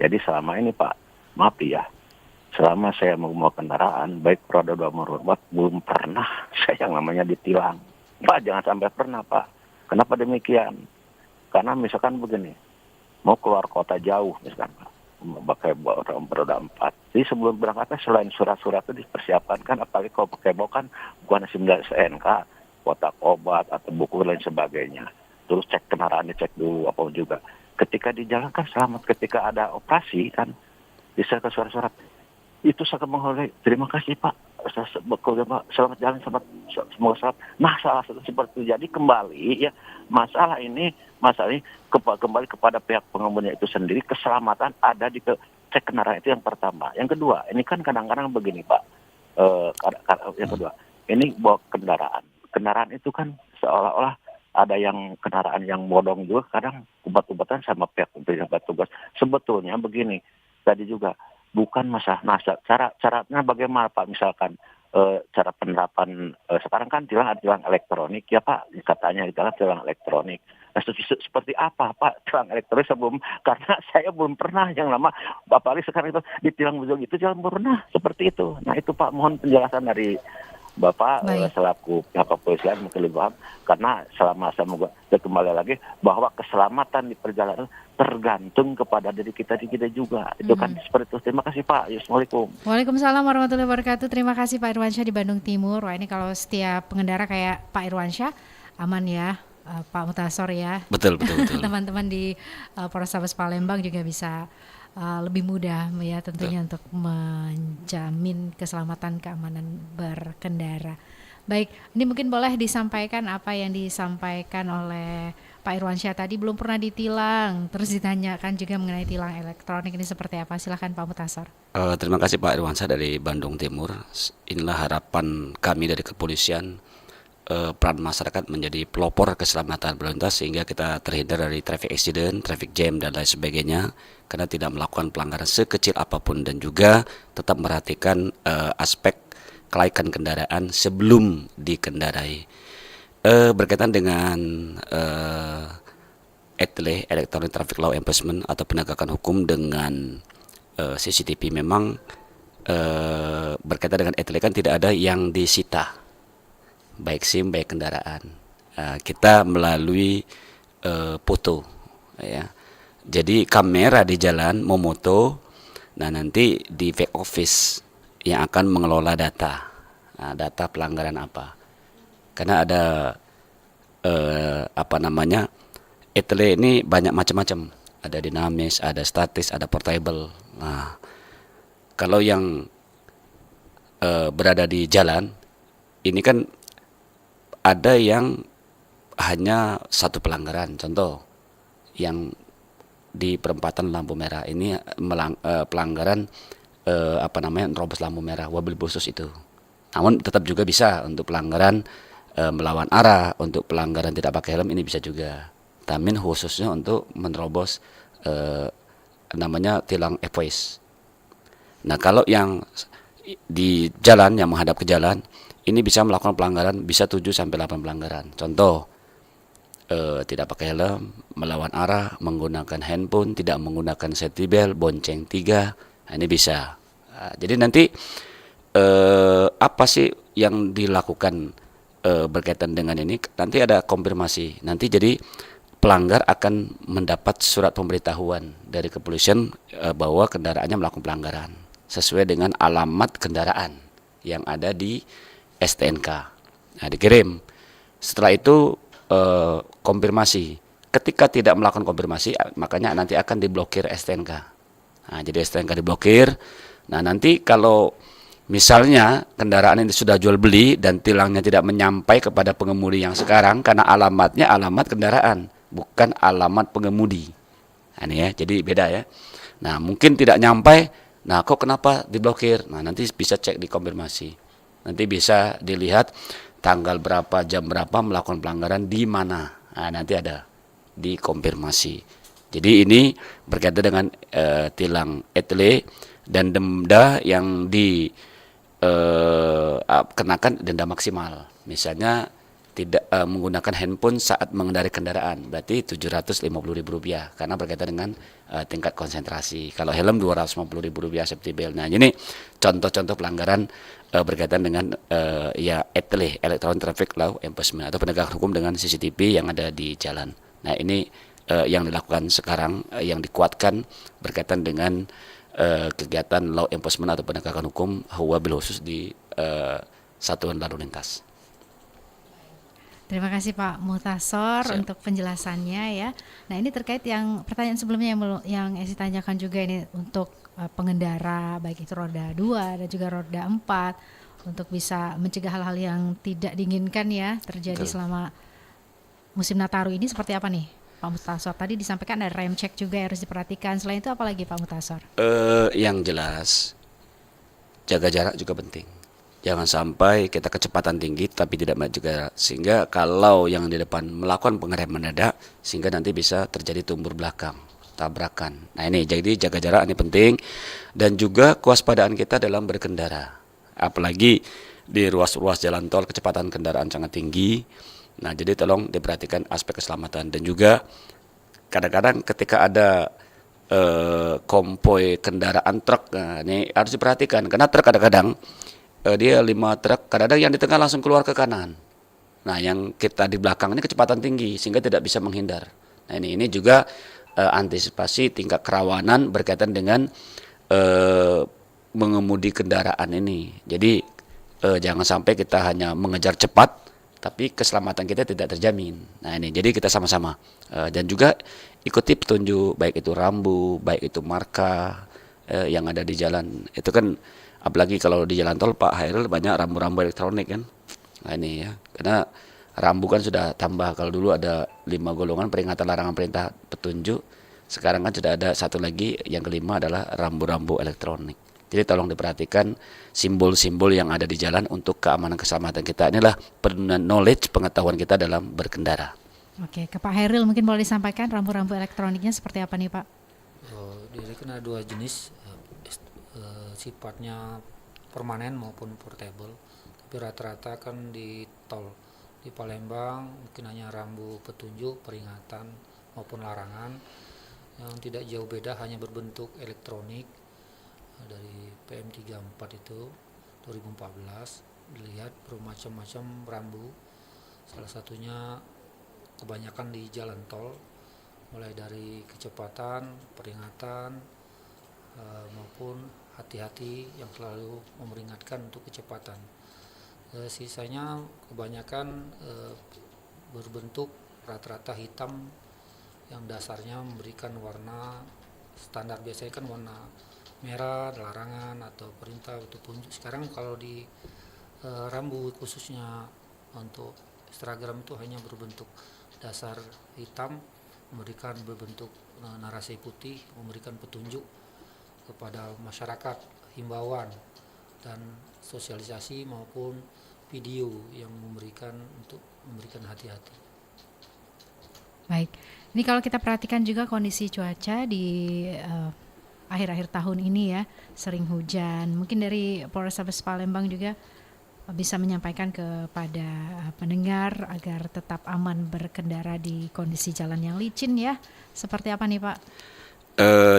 Jadi selama ini Pak, maaf ya, selama saya membawa kendaraan baik roda 2 maupun roda 4 belum pernah saya yang namanya ditilang. Pak, jangan sampai pernah Pak. Kenapa demikian? Karena misalkan begini, mau keluar kota jauh misalkan Pak, pakai roda 4. Jadi sebelum berangkatnya selain surat-surat itu dipersiapkan kan, apalagi kalau pakai bawa kan bukan SNK, kotak obat atau buku dan sebagainya. Terus cek kendaraan, dicek dulu apa juga. Ketika di jalan kan selamat, ketika ada operasi kan disertai surat-surat. Itu sangat menghargai. Terima kasih Pak. Selamat jalan, semoga selamat. Nah, salah satu seperti itu. Jadi kembali ya, masalah ini kembali kepada pihak pengemudinya itu sendiri. Keselamatan ada di cek kendaraan itu yang pertama. Yang kedua, ini kan kadang-kadang begini Pak. Yang kedua, ini bawa kendaraan itu kan seolah-olah ada yang kendaraan yang bodong juga, kadang ubat-ubatan sama pihak petugas. Sebetulnya begini, tadi juga bukan masalah caranya bagaimana Pak, misalkan cara penerapan sekarang kan tilang elektronik ya Pak, katanya tilang elektronik. Nah, seperti apa Pak tilang elektronik sebelum, karena saya belum pernah yang lama apalagi sekarang itu ditilang begitu, jangan pernah seperti itu. Nah itu Pak, mohon penjelasan dari Bapak selaku pihak kepolisian mungkin lebih paham, karena selama saya kembali lagi bahwa keselamatan di perjalanan tergantung kepada diri kita juga. Itu kan seperti itu. Terima kasih Pak. Assalamualaikum. Waalaikumsalam warahmatullahi wabarakatuh. Terima kasih Pak Irwansyah di Bandung Timur. Wah, ini kalau setiap pengendara kayak Pak Irwansyah aman ya, Pak Mutasor ya. Betul. Teman-teman di Polrestabes Palembang juga bisa lebih mudah ya tentunya untuk menjamin keselamatan keamanan berkendara. Baik, ini mungkin boleh disampaikan apa yang disampaikan oleh Pak Irwansyah tadi, belum pernah ditilang, terus ditanyakan juga mengenai tilang elektronik ini seperti apa. Silakan Pak Mutasor. Terima kasih Pak Irwansyah dari Bandung Timur. Inilah harapan kami dari kepolisian, peran masyarakat menjadi pelopor keselamatan berlalu lintas sehingga kita terhindar dari traffic accident, traffic jam dan lain sebagainya, karena tidak melakukan pelanggaran sekecil apapun dan juga tetap memperhatikan aspek kelaikan kendaraan sebelum dikendarai. Berkaitan dengan ETLE, Electronic Traffic Law Enforcement atau penegakan hukum dengan CCTV, memang berkaitan dengan ETLE kan tidak ada yang disita, baik SIM baik kendaraan. Kita melalui foto, ya. Jadi kamera di jalan memoto, nah nanti di back office yang akan mengelola data, data pelanggaran apa. Karena ada ETLE ini banyak macam-macam, ada dinamis, ada statis, ada portable. Nah, kalau yang berada di jalan ini kan ada yang hanya satu pelanggaran, contoh yang di perempatan lampu merah ini pelanggaran nerobos lampu merah, wabil khusus itu. Namun tetap juga bisa untuk pelanggaran melawan arah, untuk pelanggaran tidak pakai helm ini bisa juga. Tapi khususnya untuk menerobos tilang e-voice. Nah, kalau yang di jalan, yang menghadap ke jalan, ini bisa melakukan pelanggaran bisa 7 sampai 8 pelanggaran. Contoh, tidak pakai helm, melawan arah, menggunakan handphone, tidak menggunakan safety belt, bonceng 3. Nah, ini bisa. Jadi nanti apa sih yang dilakukan berkaitan dengan ini? Nanti ada konfirmasi. Nanti jadi pelanggar akan mendapat surat pemberitahuan dari kepolisian bahwa kendaraannya melakukan pelanggaran sesuai dengan alamat kendaraan yang ada di STNK. Nah, dikirim. Setelah itu konfirmasi. Ketika tidak melakukan konfirmasi, makanya nanti akan diblokir STNK. Nah, jadi STNK diblokir. Nah, nanti kalau misalnya kendaraan ini sudah jual beli dan tilangnya tidak menyampai kepada pengemudi yang sekarang, karena alamatnya alamat kendaraan, bukan alamat pengemudi. Nah, ini ya, jadi beda ya. Nah, mungkin tidak nyampai, nah kok kenapa diblokir? Nah, nanti bisa cek di konfirmasi. Nanti bisa dilihat tanggal berapa, jam berapa melakukan pelanggaran di mana. Nah, nanti ada di konfirmasi. Jadi ini berkaitan dengan tilang ETLE dan denda yang dikenakan denda maksimal. Misalnya tidak menggunakan handphone saat mengendarai kendaraan, berarti Rp750.000 karena berkaitan dengan tingkat konsentrasi. Kalau helm Rp250.000 safety belt. Nah, ini contoh-contoh pelanggaran berkaitan dengan ETLE, Electronic Traffic Law Enforcement atau penegakan hukum dengan CCTV yang ada di jalan. Nah, ini yang dilakukan sekarang, yang dikuatkan berkaitan dengan kegiatan law enforcement atau penegakan hukum wabil khusus di satuan lalu lintas. Terima kasih Pak Mutasor untuk penjelasannya ya. Nah, ini terkait yang pertanyaan sebelumnya yang Esi tanyakan juga ini untuk pengendara baik itu roda 2 dan juga roda 4 untuk bisa mencegah hal-hal yang tidak diinginkan ya terjadi selama musim Nataru ini seperti apa nih Pak Mutasor? Tadi disampaikan ada rem check juga harus diperhatikan. Selain itu apa lagi Pak Mutasor? Yang jelas jaga jarak juga penting. Jangan sampai kita kecepatan tinggi tapi tidak maju jarak, sehingga kalau yang di depan melakukan pengerem mendadak sehingga nanti bisa terjadi tumbur belakang, tabrakan. Nah, ini jadi jaga jarak ini penting, dan juga kewaspadaan kita dalam berkendara. Apalagi di ruas-ruas jalan tol kecepatan kendaraan sangat tinggi. Nah, jadi tolong diperhatikan aspek keselamatan, dan juga kadang-kadang ketika ada konvoy kendaraan truk, nah, ini harus diperhatikan karena truk kadang-kadang dia 5 truk, kadang-kadang yang di tengah langsung keluar ke kanan. Nah, yang kita di belakang ini kecepatan tinggi sehingga tidak bisa menghindar. Nah, ini juga antisipasi tingkat kerawanan berkaitan dengan mengemudi kendaraan ini. Jadi jangan sampai kita hanya mengejar cepat, tapi keselamatan kita tidak terjamin. Nah ini, jadi kita sama-sama dan juga ikuti petunjuk, baik itu rambu, baik itu marka yang ada di jalan. Itu kan apalagi kalau di jalan tol Pak Hairil banyak rambu-rambu elektronik kan. Nah ini ya, karena rambu kan sudah tambah. Kalau dulu ada 5 golongan peringatan, larangan, perintah, petunjuk. Sekarang kan sudah ada satu lagi, yang kelima adalah rambu-rambu elektronik. Jadi tolong diperhatikan simbol-simbol yang ada di jalan untuk keamanan keselamatan kita. Inilah knowledge, pengetahuan kita dalam berkendara. Oke, ke Pak Hairil mungkin boleh disampaikan rambu-rambu elektroniknya seperti apa nih Pak? Jadi kan ada 2 jenis, sifatnya permanen maupun portable. Tapi rata-rata kan di tol di Palembang mungkin hanya rambu petunjuk, peringatan maupun larangan yang tidak jauh beda, hanya berbentuk elektronik. Dari PM34 itu 2014 dilihat bermacam-macam rambu, salah satunya kebanyakan di jalan tol, mulai dari kecepatan, peringatan maupun hati-hati yang selalu memperingatkan untuk kecepatan. Sisanya kebanyakan berbentuk rata-rata hitam yang dasarnya memberikan warna standar, biasanya kan warna merah, larangan atau perintah atau petunjuk. Sekarang kalau di rambu khususnya untuk Instagram itu hanya berbentuk dasar hitam, memberikan berbentuk narasi putih, memberikan petunjuk kepada masyarakat, himbauan dan sosialisasi maupun video yang memberikan hati-hati. Baik, ini kalau kita perhatikan juga kondisi cuaca di akhir-akhir tahun ini ya, sering hujan. Mungkin dari Polrestabes Palembang juga bisa menyampaikan kepada pendengar agar tetap aman berkendara di kondisi jalan yang licin ya. Seperti apa nih Pak?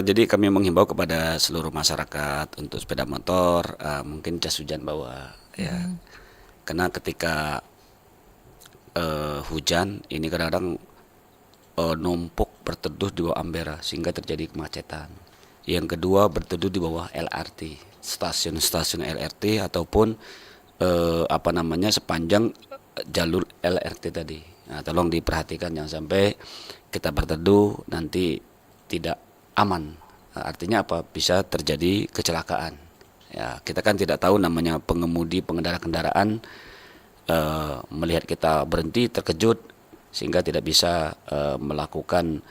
Jadi kami menghimbau kepada seluruh masyarakat untuk sepeda motor mungkin jas hujan bawa ya. Karena ketika hujan ini kadang-kadang numpuk berteduh di bawah ambera sehingga terjadi kemacetan. Yang kedua, berteduh di bawah LRT, stasiun-stasiun LRT ataupun sepanjang jalur LRT tadi. Nah, tolong diperhatikan jangan sampai kita berteduh nanti tidak aman. Artinya apa? Bisa terjadi kecelakaan. Ya, kita kan tidak tahu namanya pengemudi, pengendara kendaraan melihat kita berhenti terkejut sehingga tidak bisa melakukan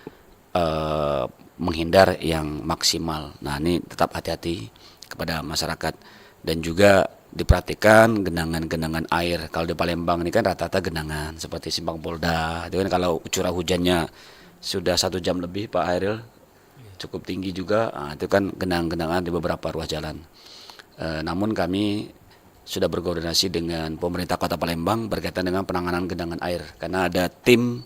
menghindar yang maksimal. Nah, ini tetap hati-hati kepada masyarakat dan juga diperhatikan genangan-genangan air. Kalau di Palembang ini kan rata-rata genangan seperti Simpang Polda. Itu kan kalau curah hujannya sudah 1 jam lebih Pak Hairil, cukup tinggi juga. Nah, itu kan genangan-genangan di beberapa ruas jalan. Namun kami sudah berkoordinasi dengan pemerintah Kota Palembang berkaitan dengan penanganan genangan air karena ada tim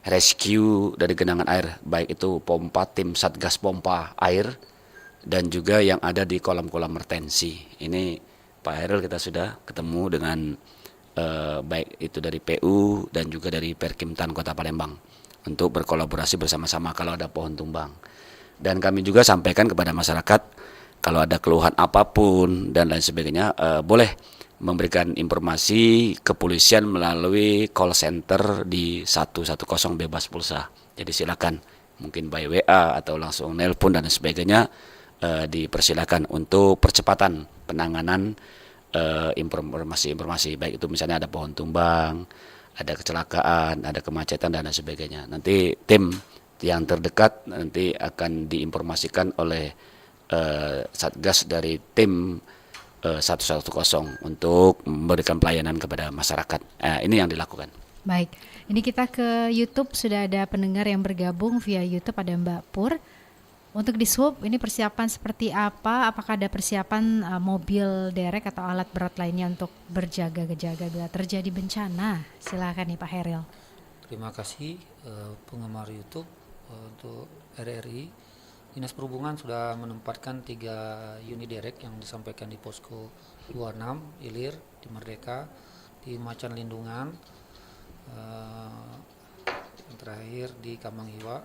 rescue dari genangan air, baik itu pompa, tim Satgas Pompa Air dan juga yang ada di kolam-kolam retensi. Ini Pak Hairil kita sudah ketemu dengan baik itu dari PU dan juga dari Perkimtan Kota Palembang untuk berkolaborasi bersama-sama kalau ada pohon tumbang. Dan kami juga sampaikan kepada masyarakat kalau ada keluhan apapun dan lain sebagainya boleh memberikan informasi kepolisian melalui call center di 110 bebas pulsa. Jadi silakan mungkin by WA atau langsung nelpon dan sebagainya, dipersilakan untuk percepatan penanganan informasi-informasi baik itu misalnya ada pohon tumbang, ada kecelakaan, ada kemacetan dan lain sebagainya. Nanti tim yang terdekat nanti akan diinformasikan oleh Satgas dari tim 110 untuk memberikan pelayanan kepada masyarakat. Ini yang dilakukan. Baik, ini kita ke YouTube, sudah ada pendengar yang bergabung via YouTube, ada Mbak Pur. Untuk di swab ini persiapan seperti apa? Apakah ada persiapan mobil derek atau alat berat lainnya untuk berjaga-jaga bila terjadi bencana? Silakan nih Pak Hairil. Terima kasih penggemar YouTube untuk RRI. Dinas Perhubungan sudah menempatkan 3 unit derek yang disampaikan di Posko 26 Ilir, di Merdeka, di Macan Lindungan, yang terakhir di Kamanghiwa.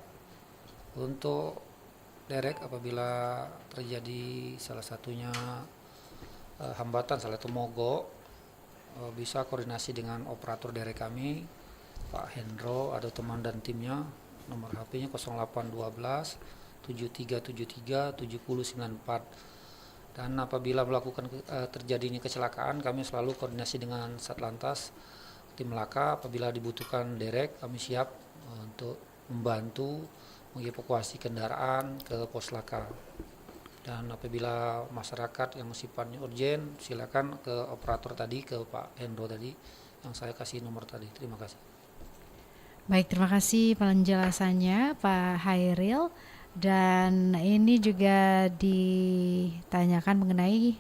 Untuk derek apabila terjadi salah satunya hambatan, salah satu mogok, bisa koordinasi dengan operator derek kami, Pak Hendro atau teman dan timnya. Nomor HP-nya 0812 7373 7094. Dan apabila melakukan terjadinya kecelakaan, kami selalu koordinasi dengan Satlantas tim laka. Apabila dibutuhkan derek, kami siap untuk membantu mengevakuasi kendaraan ke pos laka. Dan apabila masyarakat yang sifatnya urgent, silakan ke operator tadi, ke Pak Hendro tadi yang saya kasih nomor tadi. Terima kasih. Baik, terima kasih penjelasannya Pak Hairil. Dan ini juga ditanyakan mengenai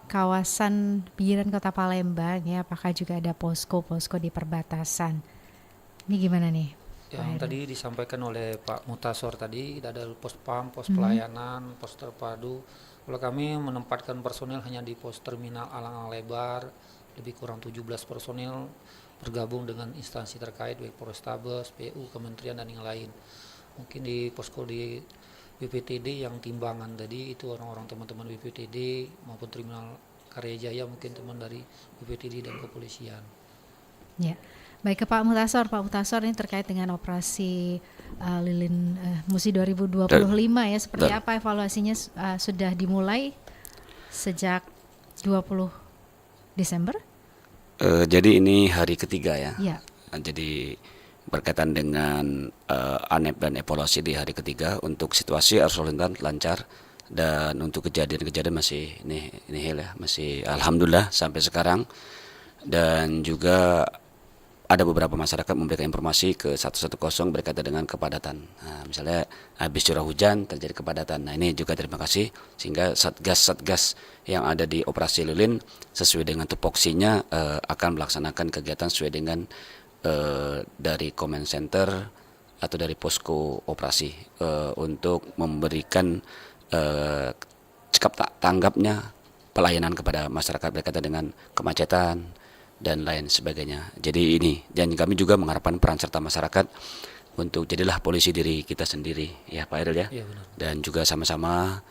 kawasan pinggiran Kota Palembang ya, apakah juga ada posko-posko di perbatasan. Ini gimana nih? Yang tadi disampaikan oleh Pak Mutasor tadi, ada pos PAM, pos pelayanan, pos terpadu. Kalau kami menempatkan personil hanya di pos terminal Alang-Alang Lebar, lebih kurang 17 personil bergabung dengan instansi terkait, baik Polrestabes, PU, Kementerian, dan yang lain. Mungkin di posko di BPTD yang Timbangan tadi, itu orang-orang teman-teman BPTD maupun terminal Karyajaya, mungkin teman dari BPTD dan kepolisian. Ya, baik ke Pak Mutasor. Pak Mutasor, ini terkait dengan operasi Lilin Musi 2025 ya, seperti apa evaluasinya sudah dimulai sejak 20 Desember? Jadi ini hari ketiga ya. Ya. Jadi berkaitan dengan ANEP dan evaluasi di hari ketiga, untuk situasi arus lalu lintas lancar, dan untuk kejadian-kejadian masih nihil ya, masih alhamdulillah sampai sekarang. Dan juga ada beberapa masyarakat memberikan informasi ke 110 berkaitan dengan kepadatan. Nah, misalnya habis curah hujan terjadi kepadatan. Nah, ini juga terima kasih, sehingga satgas yang ada di operasi Lilin sesuai dengan tupoksinya akan melaksanakan kegiatan sesuai dengan dari command center atau dari posko operasi untuk memberikan cekap tanggapnya pelayanan kepada masyarakat berkaitan dengan kemacetan dan lain sebagainya. Jadi ini, dan kami juga mengharapkan peran serta masyarakat untuk jadilah polisi diri kita sendiri ya Pak Eril ya. Iya, benar. Dan juga sama-sama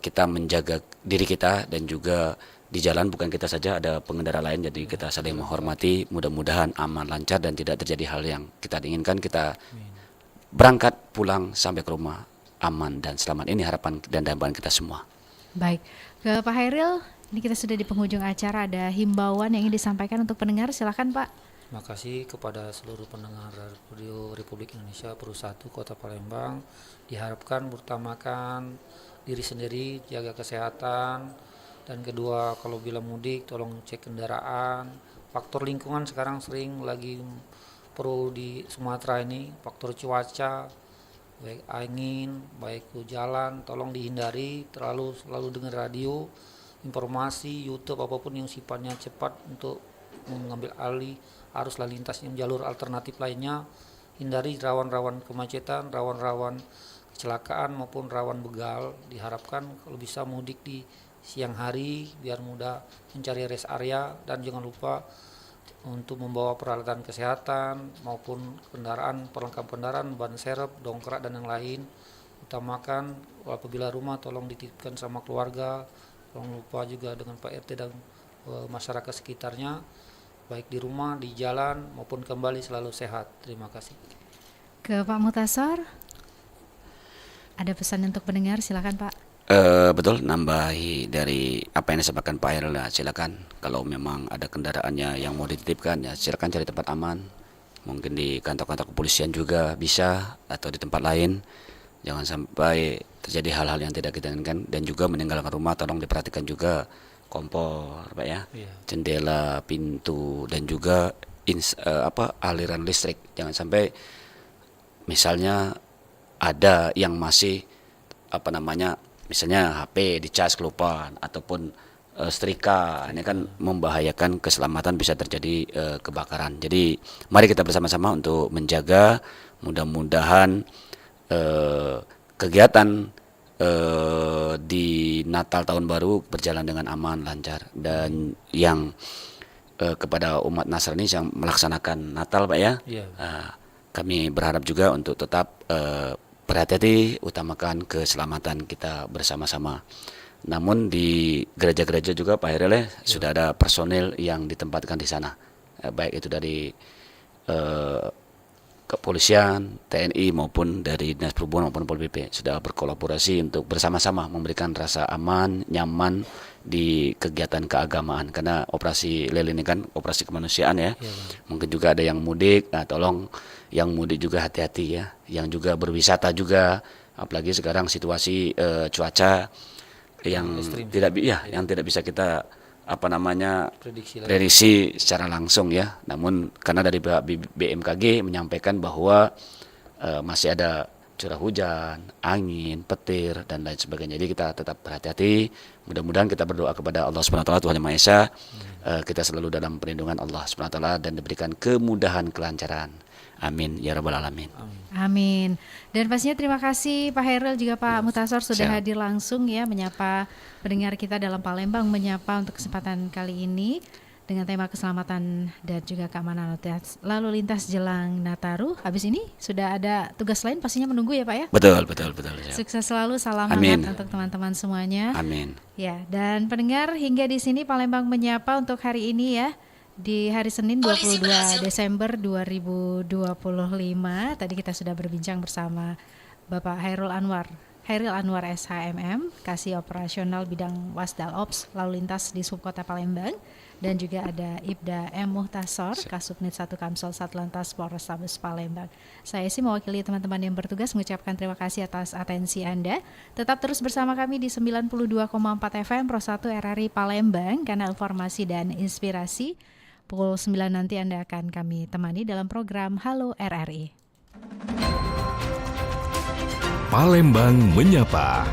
kita menjaga diri kita, dan juga di jalan bukan kita saja, ada pengendara lain, jadi kita saling menghormati. Mudah-mudahan aman, lancar, dan tidak terjadi hal yang kita inginkan. Kita berangkat pulang sampai ke rumah aman dan selamat. Ini harapan dan dambaan kita semua. Baik, ke Pak Hairil, ini kita sudah di penghujung acara, ada himbauan yang ingin disampaikan untuk pendengar, silakan Pak. Terima kasih kepada seluruh pendengar Radio Republik Indonesia Peru 1 Kota Palembang. Diharapkan berutamakan diri sendiri, jaga kesehatan, dan kedua, kalau bila mudik tolong cek kendaraan. Faktor lingkungan sekarang sering lagi perlu di Sumatera ini, faktor cuaca, baik angin, baik jalan, tolong dihindari selalu dengar radio, informasi, YouTube, apapun yang sifatnya cepat untuk mengambil alih arus lalu lintas yang jalur alternatif lainnya. Hindari rawan-rawan kemacetan, rawan-rawan kecelakaan maupun rawan begal. Diharapkan kalau bisa mudik di siang hari biar mudah mencari rest area, dan jangan lupa untuk membawa peralatan kesehatan maupun perlengkapan kendaraan, ban serep, dongkrak, dan yang lain. Utamakan apabila rumah tolong dititipkan sama keluarga. Jangan lupa juga dengan Pak RT dan masyarakat sekitarnya, baik di rumah, di jalan, maupun kembali selalu sehat. Terima kasih. Ke Pak Mutasor, ada pesan untuk pendengar, silakan Pak. Betul, nambahi dari apa yang disampaikan Pak Hairil, ya, silakan. Kalau memang ada kendaraannya yang mau dititipkan, ya silakan cari tempat aman. Mungkin di kantor-kantor kepolisian juga bisa, atau di tempat lain. Jangan sampai terjadi hal-hal yang tidak kita inginkan. Dan juga meninggalkan rumah tolong diperhatikan juga kompor, Pak ya, jendela, pintu, dan juga aliran listrik. Jangan sampai misalnya ada yang masih misalnya HP dicas kelupaan, ataupun setrika, ini kan membahayakan keselamatan, bisa terjadi kebakaran. Jadi mari kita bersama-sama untuk menjaga, mudah-mudahan kegiatan di Natal Tahun Baru berjalan dengan aman, lancar. Dan yang kepada umat Nasrani yang melaksanakan Natal Pak ya, kami berharap juga untuk tetap berhati-hati, utamakan keselamatan kita bersama-sama. Namun di gereja-gereja juga Pak Hairil sudah ada personil yang ditempatkan di sana, baik itu dari kepolisian, TNI maupun dari Dinas Perhubungan maupun Pol PP sudah berkolaborasi untuk bersama-sama memberikan rasa aman, nyaman di kegiatan keagamaan, karena operasi lele ini kan operasi kemanusiaan ya. Mungkin juga ada yang mudik, nah tolong yang mudik juga hati-hati ya, yang juga berwisata juga, apalagi sekarang situasi cuaca yang tidak bisa kita prediksi secara langsung ya. Namun karena dari BMKG menyampaikan bahwa masih ada curah hujan, angin, petir dan lain sebagainya. Jadi kita tetap berhati-hati. Mudah-mudahan kita berdoa kepada Allah SWT, Tuhan Yang Maha Esa, kita selalu dalam perlindungan Allah SWT dan diberikan kemudahan, kelancaran. Amin ya rabbal alamin. Amin. Dan pastinya terima kasih Pak Hairil juga Pak Muhtasor sudah hadir langsung ya menyapa pendengar kita dalam Palembang Menyapa untuk kesempatan kali ini dengan tema keselamatan dan juga keamanan lalu lintas jelang Nataru. Habis ini sudah ada tugas lain pastinya menunggu ya Pak ya? Betul. Sukses selalu, salam Amin. hangat untuk teman-teman semuanya. Amin. Ya, dan pendengar hingga di sini Palembang Menyapa untuk hari ini ya. Di hari Senin 22 Desember 2025 tadi kita sudah berbincang bersama Bapak Hairil Anwar SHMM, Kasih Operasional Bidang Wasdal Ops Lalu Lintas di Subkota Palembang, dan juga ada Ibda M. Muhtasor, Kasubnit 1 Kamsel Satlantas Polrestabes Palembang. Saya sih mewakili teman-teman yang bertugas mengucapkan terima kasih atas atensi Anda. Tetap terus bersama kami di 92,4 FM Pro 1 RRI Palembang, kanal informasi dan inspirasi. Pukul 9 nanti Anda akan kami temani dalam program Halo RRI. Palembang Menyapa.